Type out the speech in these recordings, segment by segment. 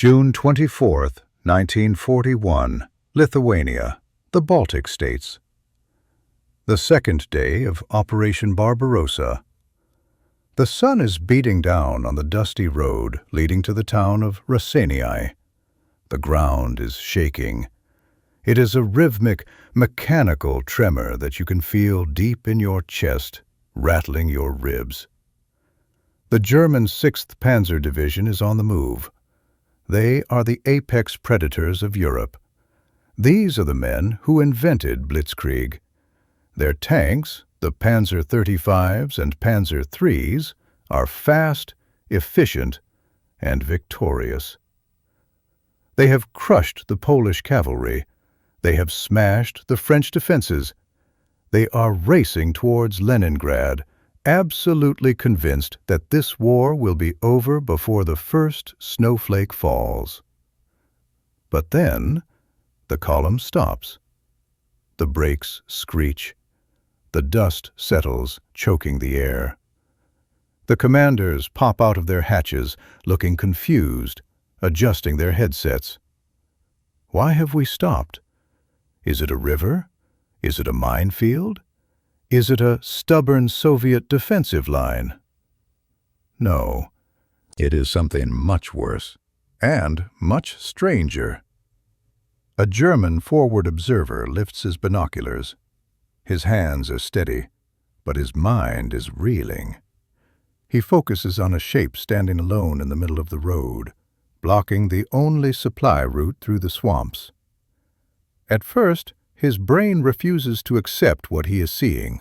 June 24th, 1941, Lithuania, the Baltic states. The second day of Operation Barbarossa. The sun is beating down on the dusty road leading to the town of Raseiniai. The ground is shaking. It is a rhythmic, mechanical tremor that you can feel deep in your chest, rattling your ribs. The German 6th Panzer Division is on the move. They are the apex predators of Europe. These are the men who invented Blitzkrieg. Their tanks, the Panzer 35s and Panzer 3s, are fast, efficient, and victorious. They have crushed the Polish cavalry. They have smashed the French defenses. They are racing towards Leningrad, absolutely convinced that this war will be over before the first snowflake falls. But then, the column stops. The brakes screech. The dust settles, choking the air. The commanders pop out of their hatches, looking confused, adjusting their headsets. Why have we stopped? Is it a river? Is it a minefield? Is it a stubborn Soviet defensive line? No, it is something much worse, and much stranger. A German forward observer lifts his binoculars. His hands are steady, but his mind is reeling. He focuses on a shape standing alone in the middle of the road, blocking the only supply route through the swamps. At first, his brain refuses to accept what he is seeing.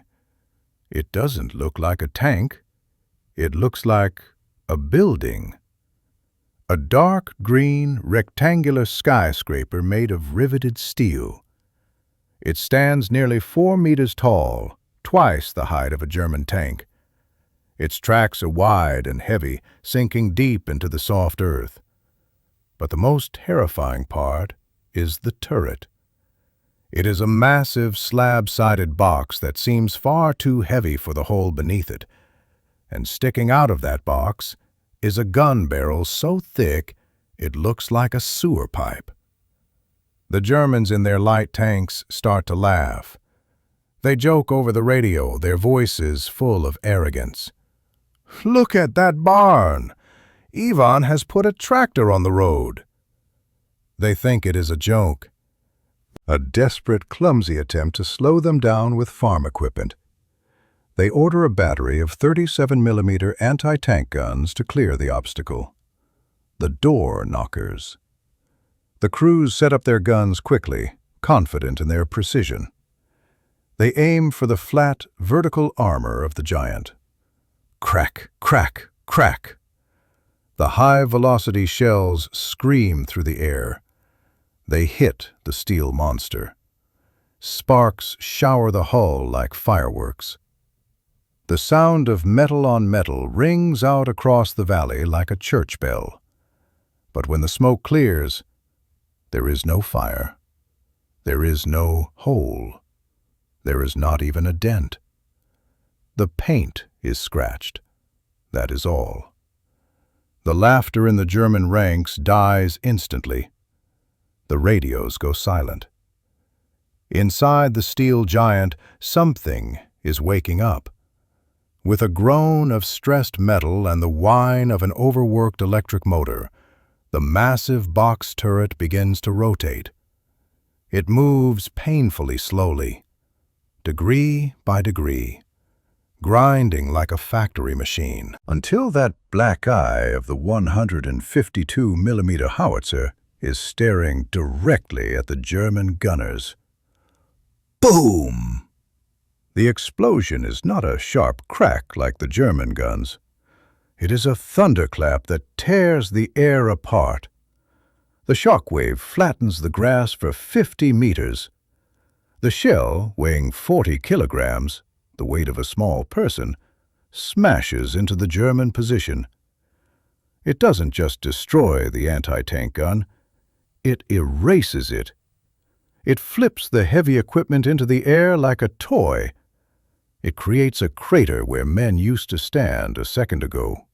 It doesn't look like a tank. It looks like a building. A dark green, rectangular skyscraper made of riveted steel. It stands nearly 4 meters tall, twice the height of a German tank. Its tracks are wide and heavy, sinking deep into the soft earth. But the most terrifying part is the turret. It is a massive slab-sided box that seems far too heavy for the hole beneath it, and sticking out of that box is a gun barrel so thick it looks like a sewer pipe. The Germans in their light tanks start to laugh. They joke over the radio, their voices full of arrogance. "Look at that barn! Ivan has put a tractor on the road." They think it is a joke. A desperate, clumsy attempt to slow them down with farm equipment. They order a battery of 37mm anti-tank guns to clear the obstacle. The door knockers. The crews set up their guns quickly, confident in their precision. They aim for the flat, vertical armor of the giant. Crack, crack, crack. The high-velocity shells scream through the air. They hit the steel monster. Sparks shower the hull like fireworks. The sound of metal on metal rings out across the valley like a church bell. But when the smoke clears, there is no fire. There is no hole. There is not even a dent. The paint is scratched. That is all. The laughter in the German ranks dies instantly. The radios go silent. Inside the steel giant, something is waking up. With a groan of stressed metal and the whine of an overworked electric motor, the massive box turret begins to rotate. It moves painfully slowly, degree by degree, grinding like a factory machine, until that black eye of the 152mm howitzer is staring directly at the German gunners. Boom! The explosion is not a sharp crack like the German guns. It is a thunderclap that tears the air apart. The shockwave flattens the grass for 50 meters. The shell, weighing 40 kilograms, the weight of a small person, smashes into the German position. It doesn't just destroy the anti-tank gun. It erases it. It flips the heavy equipment into the air like a toy. It creates a crater where men used to stand a second ago.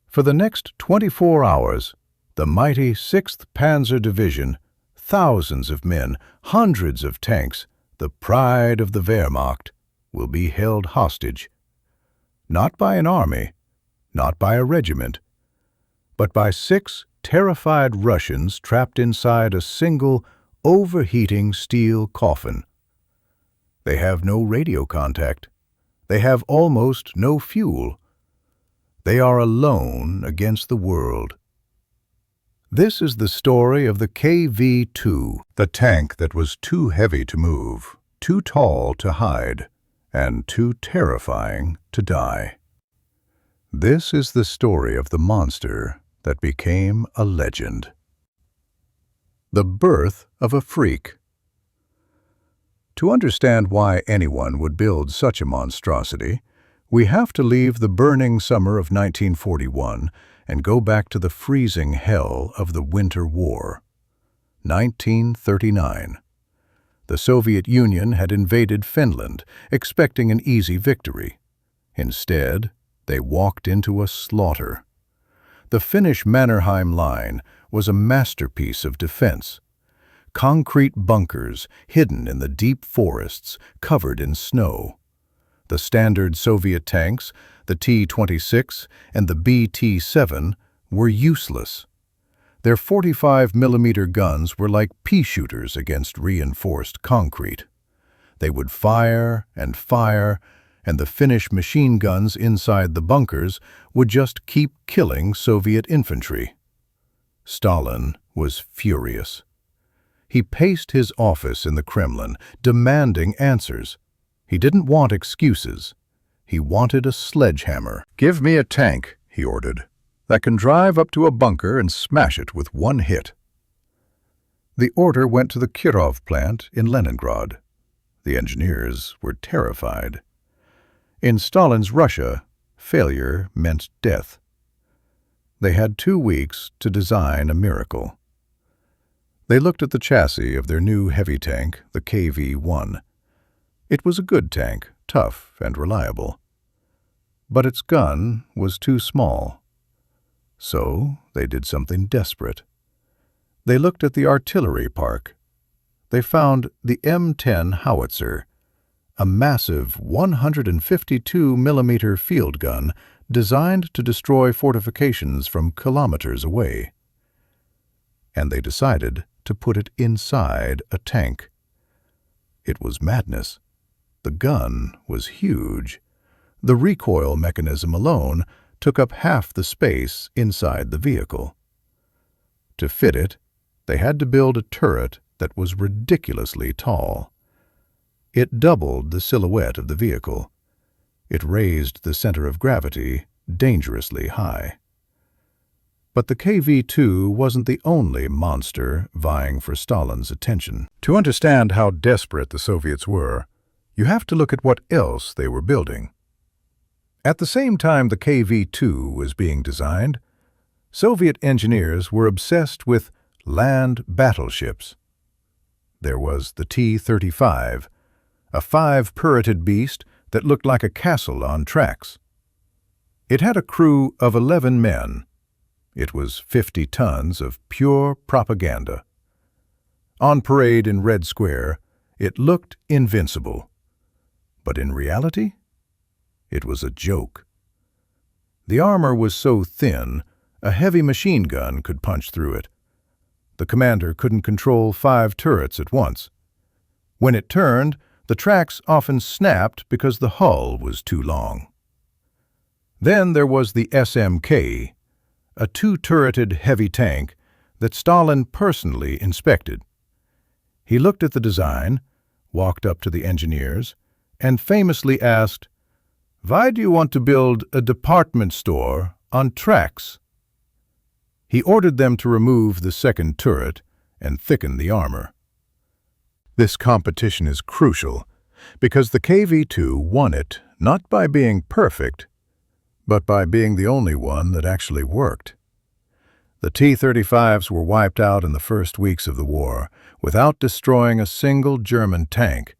For the next 24 hours, The mighty 6th Panzer Division, thousands of men, hundreds of tanks, the pride of the Wehrmacht, will be held hostage. Not by an army, not by a regiment, but by 6 terrified Russians trapped inside a single, overheating steel coffin. They have no radio contact. They have almost no fuel. They are alone against the world. This is the story of the KV-2, the tank that was too heavy to move, too tall to hide, and too terrifying to die. This is the story of the monster that became a legend. The birth of a freak. To understand why anyone would build such a monstrosity, we have to leave the burning summer of 1941 and go back to the freezing hell of the Winter War. 1939. The Soviet Union had invaded Finland, expecting an easy victory. Instead, they walked into a slaughter. The Finnish Mannerheim Line was a masterpiece of defense. Concrete bunkers hidden in the deep forests, covered in snow. The standard Soviet tanks, the T-26 and the BT-7, were useless. Their 45mm guns were like pea shooters against reinforced concrete. They would fire, and the Finnish machine guns inside the bunkers would just keep killing Soviet infantry. Stalin was furious. He paced his office in the Kremlin, demanding answers. He didn't want excuses. He wanted a sledgehammer. "Give me a tank," he ordered, "that can drive up to a bunker and smash it with one hit." The order went to the Kirov plant in Leningrad. The engineers were terrified. In Stalin's Russia, failure meant death. They had 2 weeks to design a miracle. They looked at the chassis of their new heavy tank, the KV-1. It was a good tank, tough and reliable. But its gun was too small. So they did something desperate. They looked at the artillery park. They found the M10 howitzer, a massive 152mm field gun designed to destroy fortifications from kilometers away. And they decided to put it inside a tank. It was madness. The gun was huge. The recoil mechanism alone took up half the space inside the vehicle. To fit it, they had to build a turret that was ridiculously tall. It doubled the silhouette of the vehicle. It raised the center of gravity dangerously high. But the KV-2 wasn't the only monster vying for Stalin's attention. To understand how desperate the Soviets were, you have to look at what else they were building. At the same time the KV-2 was being designed, Soviet engineers were obsessed with land battleships. There was the T-35, a 5-turreted beast that looked like a castle on tracks. It had a crew of 11 men. It was 50 tons of pure propaganda. On parade in Red Square, it looked invincible. But in reality, it was a joke. The armor was so thin, a heavy machine gun could punch through it. The commander couldn't control 5 turrets at once. When it turned, the tracks often snapped because the hull was too long. Then there was the SMK, a 2-turreted heavy tank that Stalin personally inspected. He looked at the design, walked up to the engineers, and famously asked, "Why do you want to build a department store on tracks?" He ordered them to remove the second turret and thicken the armor. This competition is crucial because the KV-2 won it not by being perfect, but by being the only one that actually worked. The T-35s were wiped out in the first weeks of the war without destroying a single German tank.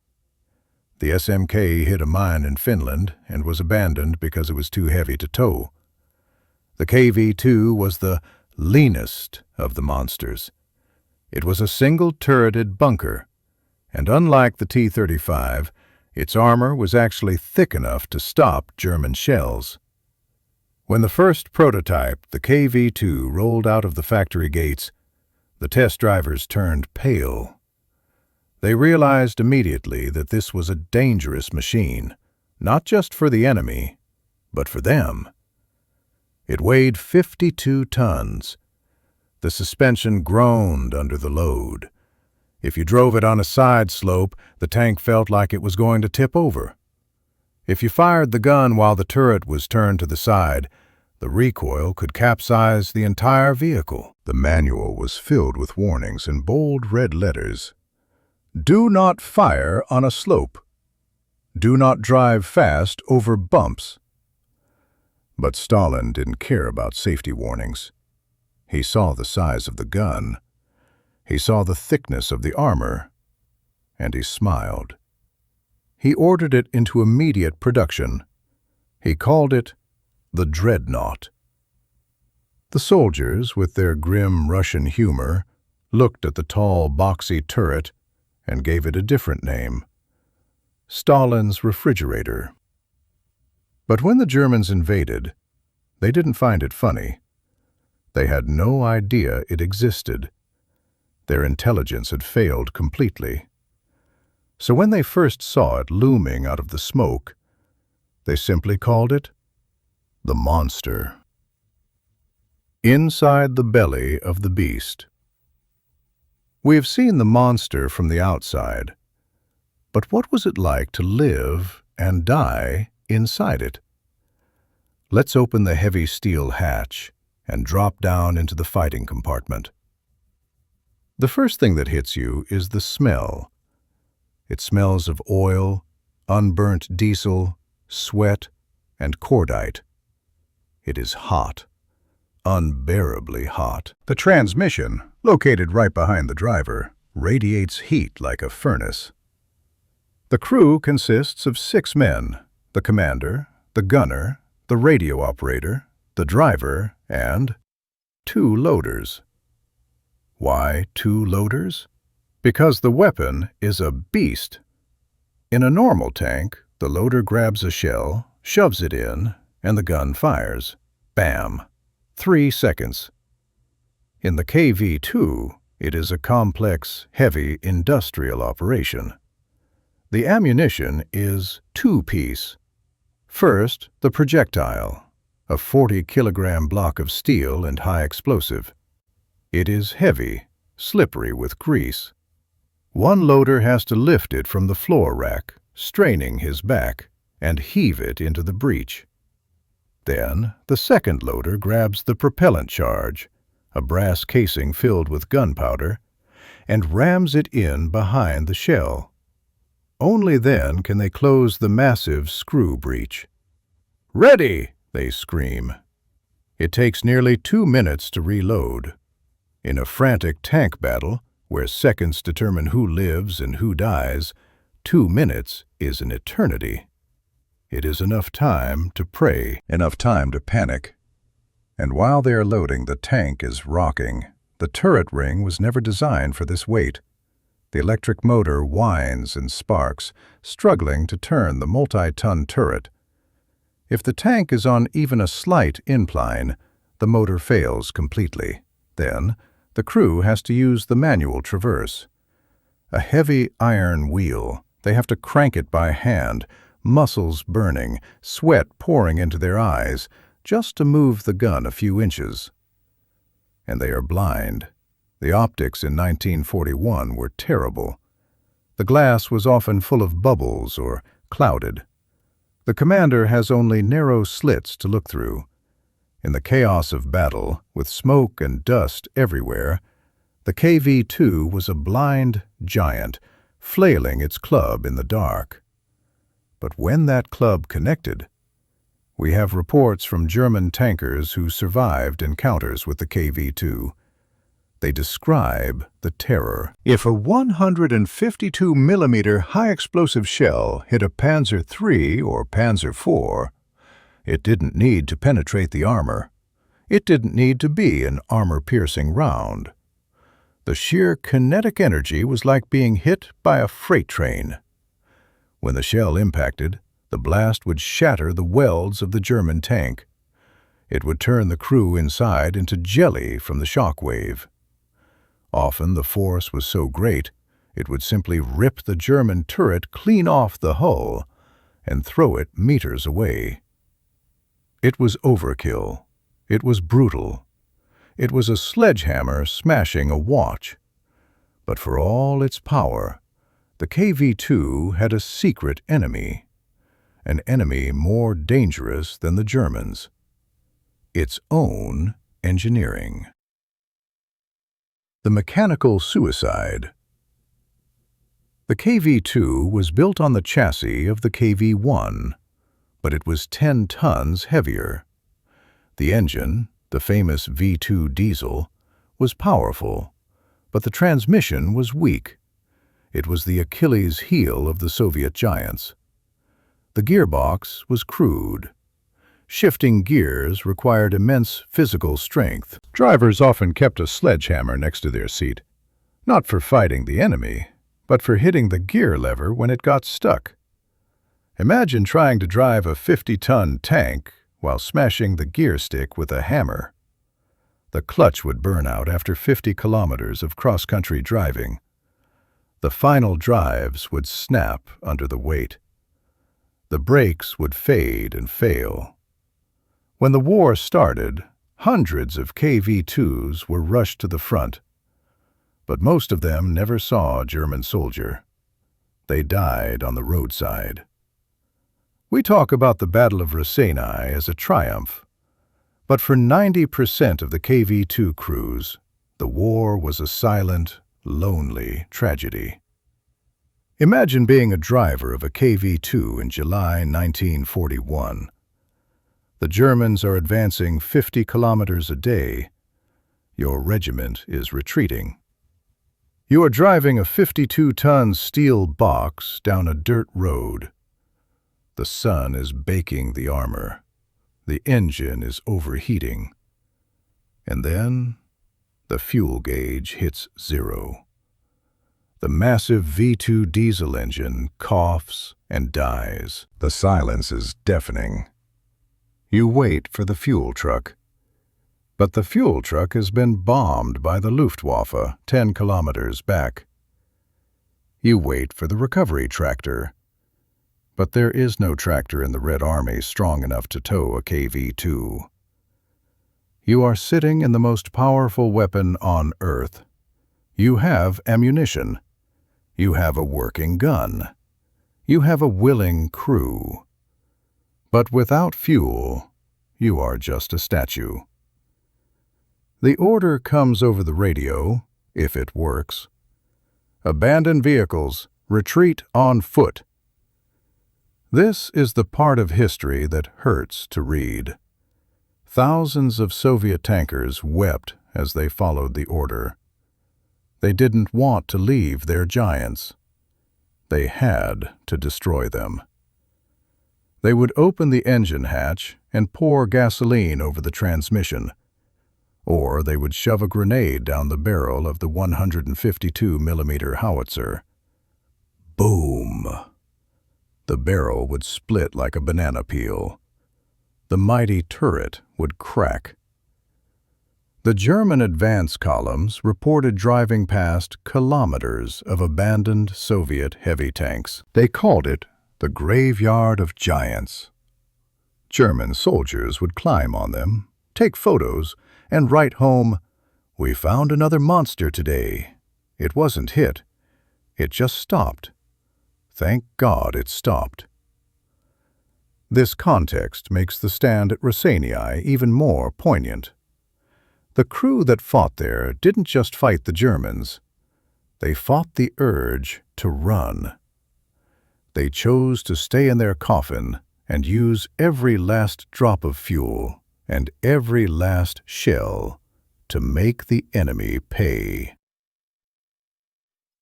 The SMK hit a mine in Finland and was abandoned because it was too heavy to tow. The KV-2 was the leanest of the monsters. It was a single-turreted bunker, and unlike the T-35, its armor was actually thick enough to stop German shells. When the first prototype, the KV-2, rolled out of the factory gates, the test drivers turned pale. They realized immediately that this was a dangerous machine, not just for the enemy, but for them. It weighed 52 tons. The suspension groaned under the load. If you drove it on a side slope, the tank felt like it was going to tip over. If you fired the gun while the turret was turned to the side, the recoil could capsize the entire vehicle. The manual was filled with warnings in bold red letters. Do not fire on a slope. Do not drive fast over bumps. But Stalin didn't care about safety warnings. He saw the size of the gun. He saw the thickness of the armor, and he smiled. He ordered it into immediate production. He called it the Dreadnought. The soldiers, with their grim Russian humor, looked at the tall, boxy turret and gave it a different name: Stalin's refrigerator. But when the Germans invaded, they didn't find it funny. They had no idea it existed. Their intelligence had failed completely. So when they first saw it looming out of the smoke, they simply called it the monster. Inside the belly of the beast. We have seen the monster from the outside, but what was it like to live and die inside it? Let's open the heavy steel hatch and drop down into the fighting compartment. The first thing that hits you is the smell. It smells of oil, unburnt diesel, sweat, and cordite. It is hot, unbearably hot. The transmission, located right behind the driver, radiates heat like a furnace. The crew consists of 6 men: the commander, the gunner, the radio operator, the driver, and 2 loaders. Why 2 loaders? Because the weapon is a beast. In a normal tank, the loader grabs a shell, shoves it in, and the gun fires. Bam! 3 seconds. In the KV-2, it is a complex, heavy industrial operation. The ammunition is 2-piece. First, the projectile, a 40-kilogram block of steel and high explosive. It is heavy, slippery with grease. One loader has to lift it from the floor rack, straining his back, and heave it into the breech. Then, the second loader grabs the propellant charge, a brass casing filled with gunpowder, and rams it in behind the shell. Only then can they close the massive screw breech. "Ready!" they scream. It takes nearly 2 minutes to reload. In a frantic tank battle, where seconds determine who lives and who dies, 2 minutes is an eternity. It is enough time to pray, enough time to panic. And while they are loading, the tank is rocking. The turret ring was never designed for this weight. The electric motor whines and sparks, struggling to turn the multi-ton turret. If the tank is on even a slight incline, the motor fails completely. Then, the crew has to use the manual traverse. A heavy iron wheel. They have to crank it by hand, muscles burning, sweat pouring into their eyes, just to move the gun a few inches. And they are blind. The optics in 1941 were terrible. The glass was often full of bubbles or clouded. The commander has only narrow slits to look through. In the chaos of battle, with smoke and dust everywhere, the KV-2 was a blind giant, flailing its club in the dark. But when that club connected, we have reports from German tankers who survived encounters with the KV-2. They describe the terror. If a 152mm high-explosive shell hit a Panzer III or Panzer IV, it didn't need to penetrate the armor. It didn't need to be an armor-piercing round. The sheer kinetic energy was like being hit by a freight train. When the shell impacted, the blast would shatter the welds of the German tank. It would turn the crew inside into jelly from the shock wave. Often the force was so great, it would simply rip the German turret clean off the hull and throw it meters away. It was overkill. It was brutal. It was a sledgehammer smashing a watch. But for all its power, the KV-2 had a secret enemy, an enemy more dangerous than the Germans: its own engineering. The mechanical suicide. The KV-2 was built on the chassis of the KV-1, but it was 10 tons heavier. The engine, the famous V2 diesel, was powerful, but the transmission was weak. It was the Achilles heel of the Soviet giants. The gearbox was crude. Shifting gears required immense physical strength. Drivers often kept a sledgehammer next to their seat, not for fighting the enemy, but for hitting the gear lever when it got stuck. Imagine trying to drive a 50-ton tank while smashing the gear stick with a hammer. The clutch would burn out after 50 kilometers of cross-country driving. The final drives would snap under the weight. The brakes would fade and fail. When the war started, hundreds of KV-2s were rushed to the front, but most of them never saw a German soldier. They died on the roadside. We talk about the Battle of Raseiniai as a triumph, but for 90% of the KV-2 crews, the war was a silent, lonely tragedy. Imagine being a driver of a KV-2 in July 1941. The Germans are advancing 50 kilometers a day. Your regiment is retreating. You are driving a 52-ton steel box down a dirt road. The sun is baking the armor. The engine is overheating. And then the fuel gauge hits zero. The massive V2 diesel engine coughs and dies. The silence is deafening. You wait for the fuel truck. But the fuel truck has been bombed by the Luftwaffe 10 kilometers back. You wait for the recovery tractor. But there is no tractor in the Red Army strong enough to tow a KV-2. You are sitting in the most powerful weapon on Earth. You have ammunition. You have a working gun. You have a willing crew. But without fuel, you are just a statue. The order comes over the radio, if it works. Abandon vehicles, retreat on foot. This is the part of history that hurts to read. Thousands of Soviet tankers wept as they followed the order. They didn't want to leave their giants. They had to destroy them. They would open the engine hatch and pour gasoline over the transmission, or they would shove a grenade down the barrel of the 152mm howitzer. Boom! The barrel would split like a banana peel. The mighty turret would crack. The German advance columns reported driving past kilometers of abandoned Soviet heavy tanks. They called it the graveyard of giants. German soldiers would climb on them, take photos, and write home, "We found another monster today. It wasn't hit. It just stopped. Thank God it stopped." This context makes the stand at Raseiniai even more poignant. The crew that fought there didn't just fight the Germans. They fought the urge to run. They chose to stay in their coffin and use every last drop of fuel and every last shell to make the enemy pay.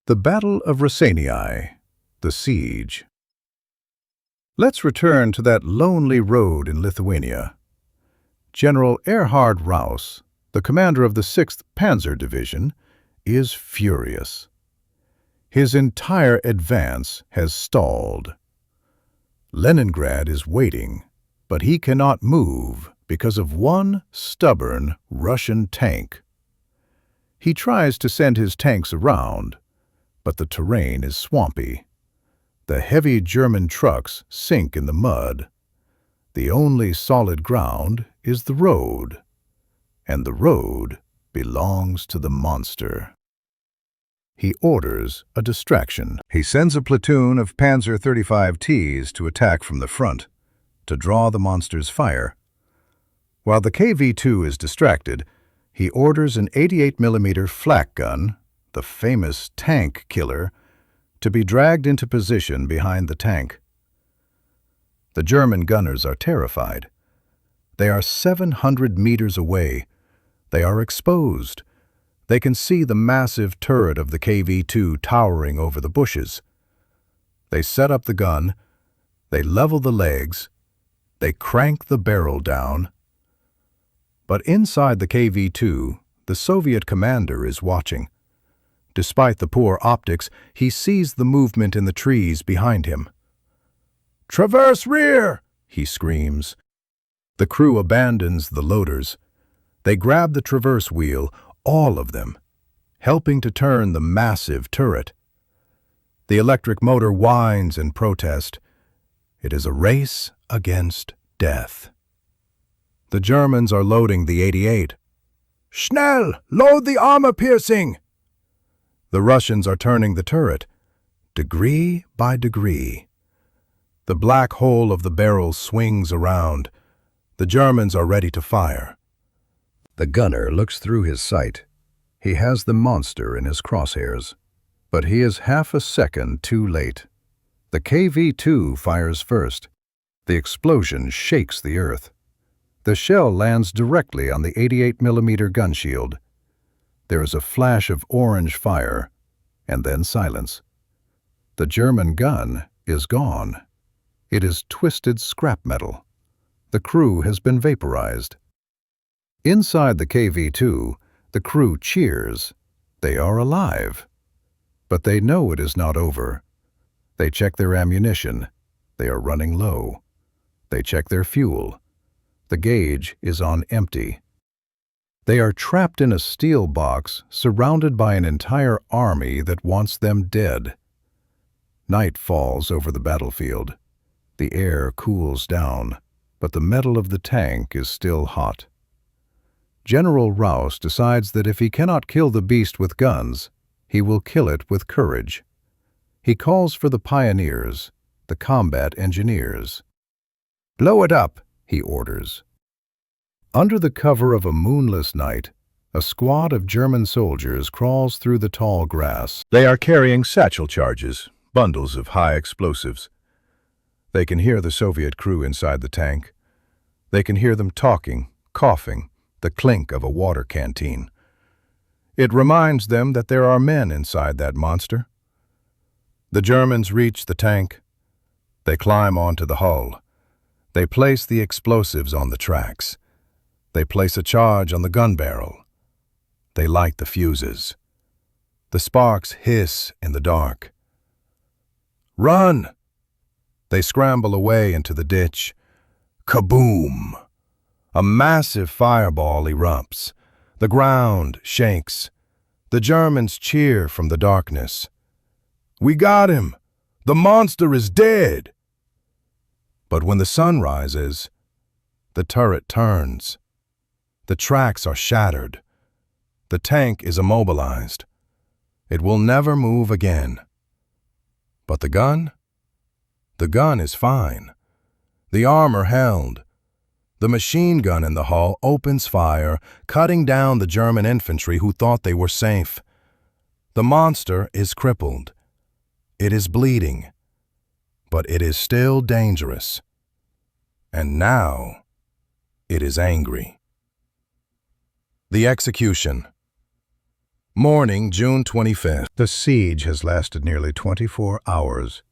The Battle of Raseiniai, the siege. Let's return to that lonely road in Lithuania. General Erhard Raus, the commander of the 6th Panzer Division, is furious. His entire advance has stalled. Leningrad is waiting, but he cannot move because of one stubborn Russian tank. He tries to send his tanks around, but the terrain is swampy. The heavy German trucks sink in the mud. The only solid ground is the road, and the road belongs to the monster. He orders a distraction. He sends a platoon of Panzer 35Ts to attack from the front, to draw the monster's fire. While the KV-2 is distracted, he orders an 88mm flak gun, the famous tank killer, to be dragged into position behind the tank. The German gunners are terrified. They are 700 meters away. They are exposed. They can see the massive turret of the KV-2 towering over the bushes. They set up the gun. They level the legs. They crank the barrel down. But inside the KV-2, the Soviet commander is watching. Despite the poor optics, he sees the movement in the trees behind him. "Traverse rear!" he screams. The crew abandons the loaders. They grab the traverse wheel, all of them, helping to turn the massive turret. The electric motor whines in protest. It is a race against death. The Germans are loading the 88. "Schnell! Load the armor-piercing!" The Russians are turning the turret, degree by degree. The black hole of the barrel swings around. The Germans are ready to fire. The gunner looks through his sight. He has the monster in his crosshairs, but he is half a second too late. The KV-2 fires first. The explosion shakes the earth. The shell lands directly on the 88mm gun shield. There is a flash of orange fire, and then silence. The German gun is gone. It is twisted scrap metal. The crew has been vaporized. Inside the KV-2, the crew cheers. They are alive. But they know it is not over. They check their ammunition. They are running low. They check their fuel. The gauge is on empty. They are trapped in a steel box surrounded by an entire army that wants them dead. Night falls over the battlefield. The air cools down, but the metal of the tank is still hot. General Raus decides that if he cannot kill the beast with guns, he will kill it with courage. He calls for the pioneers, the combat engineers. "Blow it up," he orders. Under the cover of a moonless night, a squad of German soldiers crawls through the tall grass. They are carrying satchel charges, bundles of high explosives. They can hear the Soviet crew inside the tank. They can hear them talking, coughing, the clink of a water canteen. It reminds them that there are men inside that monster. The Germans reach the tank. They climb onto the hull. They place the explosives on the tracks. They place a charge on the gun barrel. They light the fuses. The sparks hiss in the dark. "Run!" They scramble away into the ditch. Kaboom! A massive fireball erupts. The ground shakes. The Germans cheer from the darkness. "We got him! The monster is dead!" But when the sun rises, the turret turns. The tracks are shattered. The tank is immobilized. It will never move again. But the gun? The gun is fine. The armor held. The machine gun in the hull opens fire, cutting down the German infantry who thought they were safe. The monster is crippled. It is bleeding. But it is still dangerous. And now it is angry. The execution. Morning, June 25th. The siege has lasted nearly 24 hours.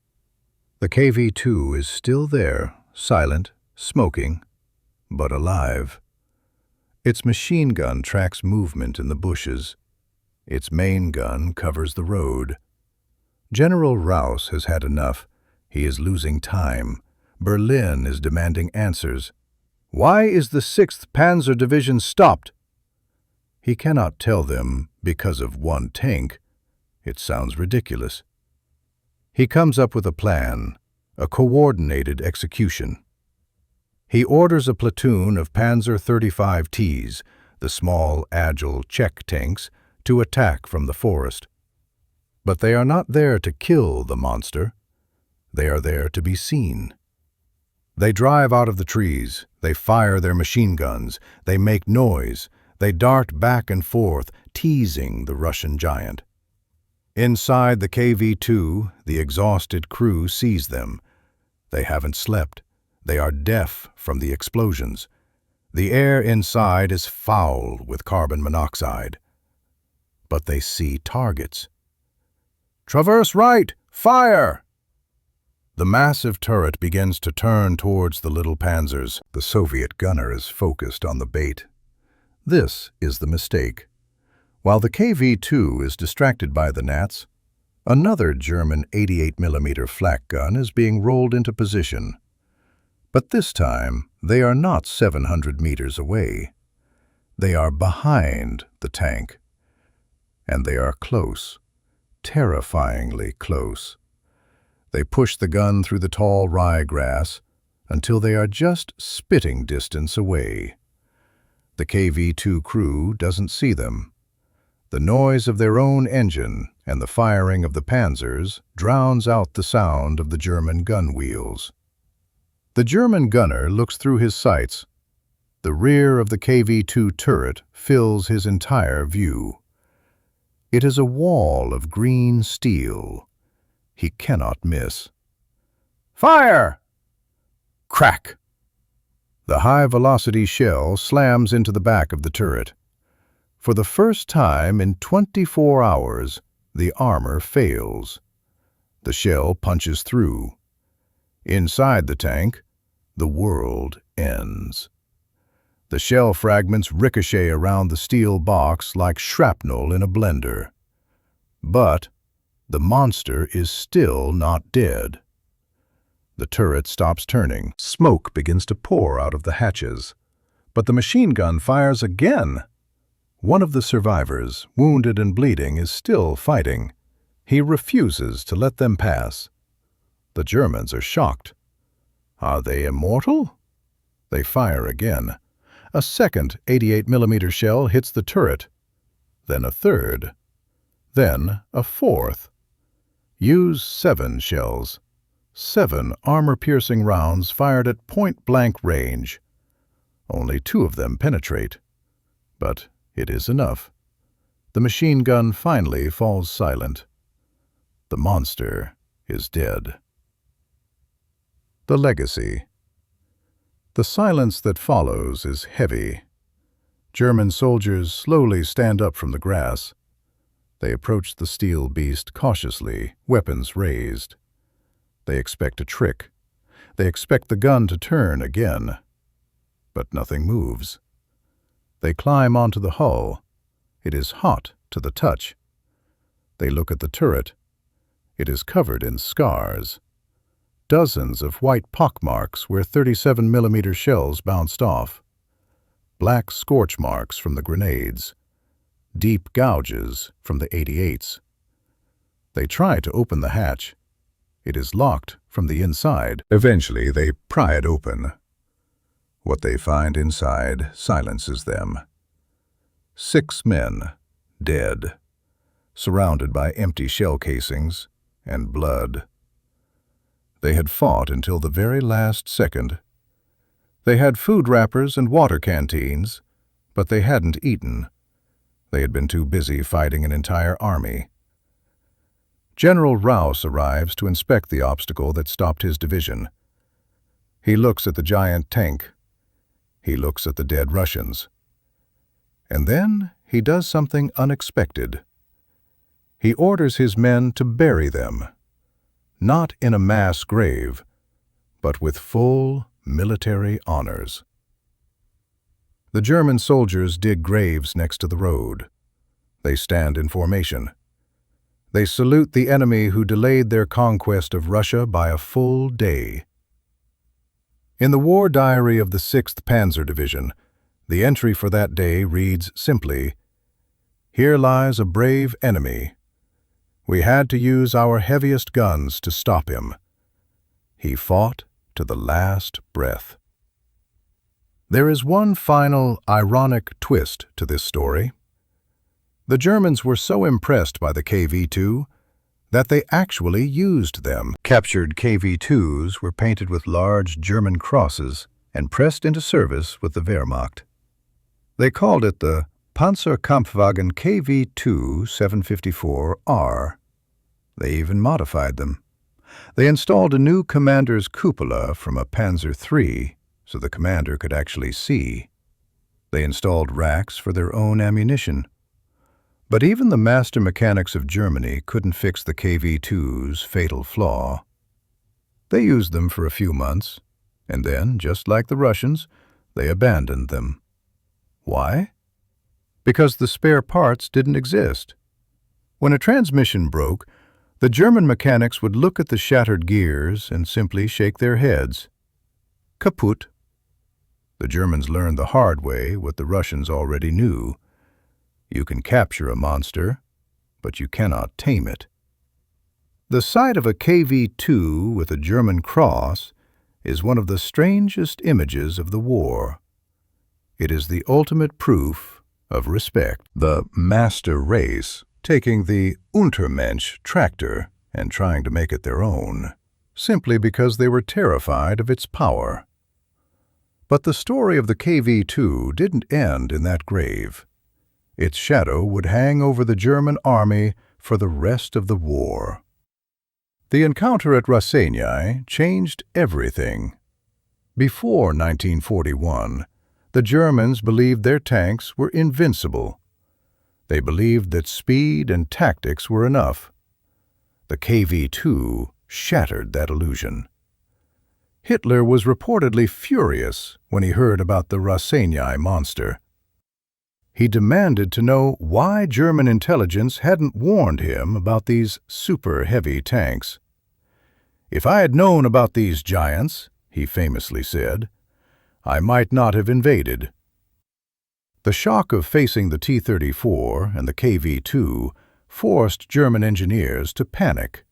The KV-2 is still there, silent, smoking, but alive. Its machine gun tracks movement in the bushes. Its main gun covers the road. General Raus has had enough. He is losing time. Berlin is demanding answers. Why is the 6th Panzer Division stopped? He cannot tell them because of one tank. It sounds ridiculous. He comes up with a plan, a coordinated execution. He orders a platoon of Panzer 35Ts, the small, agile Czech tanks, to attack from the forest. But they are not there to kill the monster. They are there to be seen. They drive out of the trees. They fire their machine guns. They make noise. They dart back and forth, teasing the Russian giant. Inside the KV-2, the exhausted crew sees them. They haven't slept. They are deaf from the explosions. The air inside is foul with carbon monoxide. But they see targets. Traverse right! Fire! The massive turret begins to turn towards the little panzers. The Soviet gunner is focused on the bait. This is the mistake. While the KV-2 is distracted by the gnats, another German 88mm flak gun is being rolled into position. But this time, they are not 700 meters away. They are behind the tank. And they are close, terrifyingly close. They push the gun through the tall ryegrass until they are just spitting distance away. The KV-2 crew doesn't see them. The noise of their own engine and the firing of the panzers drowns out the sound of the German gun wheels. The German gunner looks through his sights. The rear of the KV-2 turret fills his entire view. It is a wall of green steel. He cannot miss. Fire! Crack! The high-velocity shell slams into the back of the turret. For the first time in 24 hours, the armor fails. The shell punches through. Inside the tank, the world ends. The shell fragments ricochet around the steel box like shrapnel in a blender. But the monster is still not dead. The turret stops turning. Smoke begins to pour out of the hatches. But the machine gun fires again. One of the survivors, wounded and bleeding, is still fighting. He refuses to let them pass. The Germans are shocked. Are they immortal? They fire again. A second 88mm shell hits the turret. Then a third. Then a fourth. Use 7 shells. 7 armor-piercing rounds fired at point-blank range. Only 2 of them penetrate. But it is enough. The machine gun finally falls silent. The monster is dead. The legacy. The silence that follows is heavy. German soldiers slowly stand up from the grass. They approach the steel beast cautiously, weapons raised. They expect a trick. They expect the gun to turn again. But nothing moves. They climb onto the hull. It is hot to the touch. They look at the turret. It is covered in scars. Dozens of white pockmarks where 37mm shells bounced off. Black scorch marks from the grenades. Deep gouges from the 88s. They try to open the hatch. It is locked from the inside. Eventually, they pry it open. What they find inside silences them. 6 men, dead, surrounded by empty shell casings and blood. They had fought until the very last second. They had food wrappers and water canteens, but they hadn't eaten. They had been too busy fighting an entire army. General Raus arrives to inspect the obstacle that stopped his division. He looks at the giant tank. He looks at the dead Russians. And then he does something unexpected. He orders his men to bury them. Not in a mass grave, but with full military honors. The German soldiers dig graves next to the road. They stand in formation. They salute the enemy who delayed their conquest of Russia by a full day. In the war diary of the 6th Panzer Division, the entry for that day reads simply, "Here lies a brave enemy. We had to use our heaviest guns to stop him. He fought to the last breath." There is one final, ironic twist to this story. The Germans were so impressed by the KV-2 that they actually used them. Captured KV-2s were painted with large German crosses and pressed into service with the Wehrmacht. They called it the Panzerkampfwagen KV-2 754R. They even modified them. They installed a new commander's cupola from a Panzer III so the commander could actually see. They installed racks for their own ammunition. But even the master mechanics of Germany couldn't fix the KV-2's fatal flaw. They used them for a few months, and then, just like the Russians, they abandoned them. Why? Because the spare parts didn't exist. When a transmission broke, the German mechanics would look at the shattered gears and simply shake their heads. Kaputt. The Germans learned the hard way what the Russians already knew. You can capture a monster, but you cannot tame it. The sight of a KV-2 with a German cross is one of the strangest images of the war. It is the ultimate proof of respect. The master race taking the Untermensch tractor and trying to make it their own, simply because they were terrified of its power. But the story of the KV-2 didn't end in that grave. Its shadow would hang over the German army for the rest of the war. The encounter at Raseiniai changed everything. Before 1941, the Germans believed their tanks were invincible. They believed that speed and tactics were enough. The KV-2 shattered that illusion. Hitler was reportedly furious when he heard about the Raseiniai monster. He demanded to know why German intelligence hadn't warned him about these super-heavy tanks. "If I had known about these giants," he famously said, "I might not have invaded." The shock of facing the T-34 and the KV-2 forced German engineers to panic.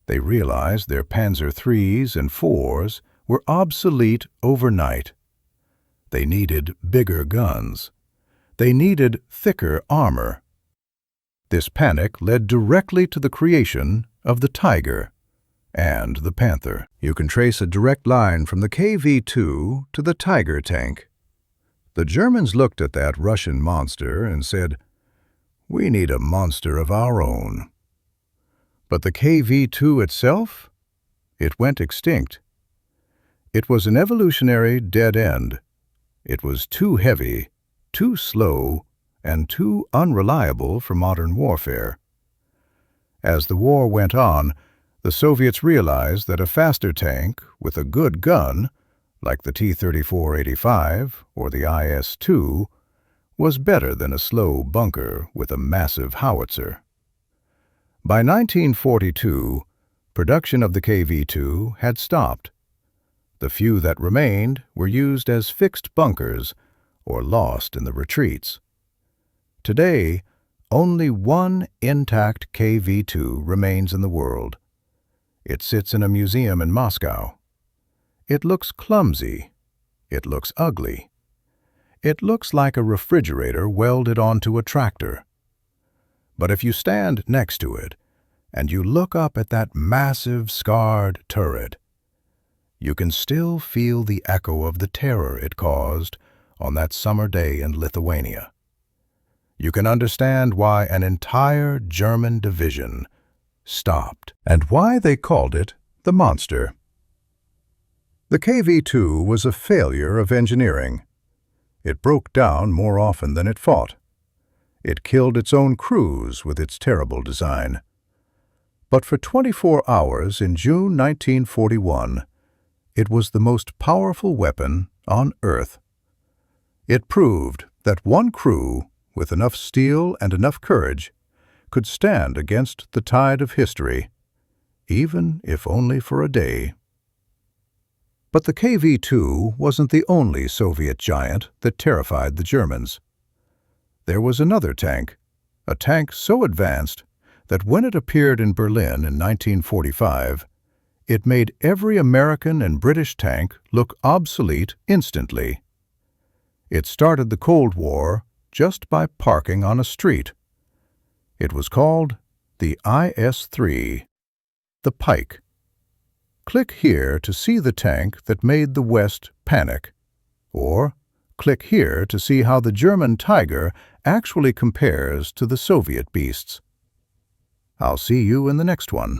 They realized their Panzer IIIs and IVs were obsolete overnight. They needed bigger guns. They needed thicker armor. This panic led directly to the creation of the Tiger and the Panther. You can trace a direct line from the KV-2 to the Tiger tank. The Germans looked at that Russian monster and said, "We need a monster of our own." But the KV-2 itself? It went extinct. It was an evolutionary dead end. It was too heavy, too slow, and too unreliable for modern warfare. As the war went on, the Soviets realized that a faster tank with a good gun, like the T-34-85 or the IS-2, was better than a slow bunker with a massive howitzer. By 1942, production of the KV-2 had stopped. The few that remained were used as fixed bunkers or lost in the retreats. Today, only one intact KV-2 remains in the world. It sits in a museum in Moscow. It looks clumsy. It looks ugly. It looks like a refrigerator welded onto a tractor. But if you stand next to it and you look up at that massive scarred turret, you can still feel the echo of the terror it caused on that summer day in Lithuania. You can understand why an entire German division stopped and why they called it the monster. The KV-2 was a failure of engineering. It broke down more often than it fought. It killed its own crews with its terrible design. But for 24 hours in June 1941, it was the most powerful weapon on Earth. It proved that one crew, with enough steel and enough courage, could stand against the tide of history, even if only for a day. But the KV-2 wasn't the only Soviet giant that terrified the Germans. There was another tank, a tank so advanced that when it appeared in Berlin in 1945, it made every American and British tank look obsolete instantly. It started the Cold War just by parking on a street. It was called the IS-3, the Pike. Click here to see the tank that made the West panic, or click here to see how the German Tiger actually compares to the Soviet beasts. I'll see you in the next one.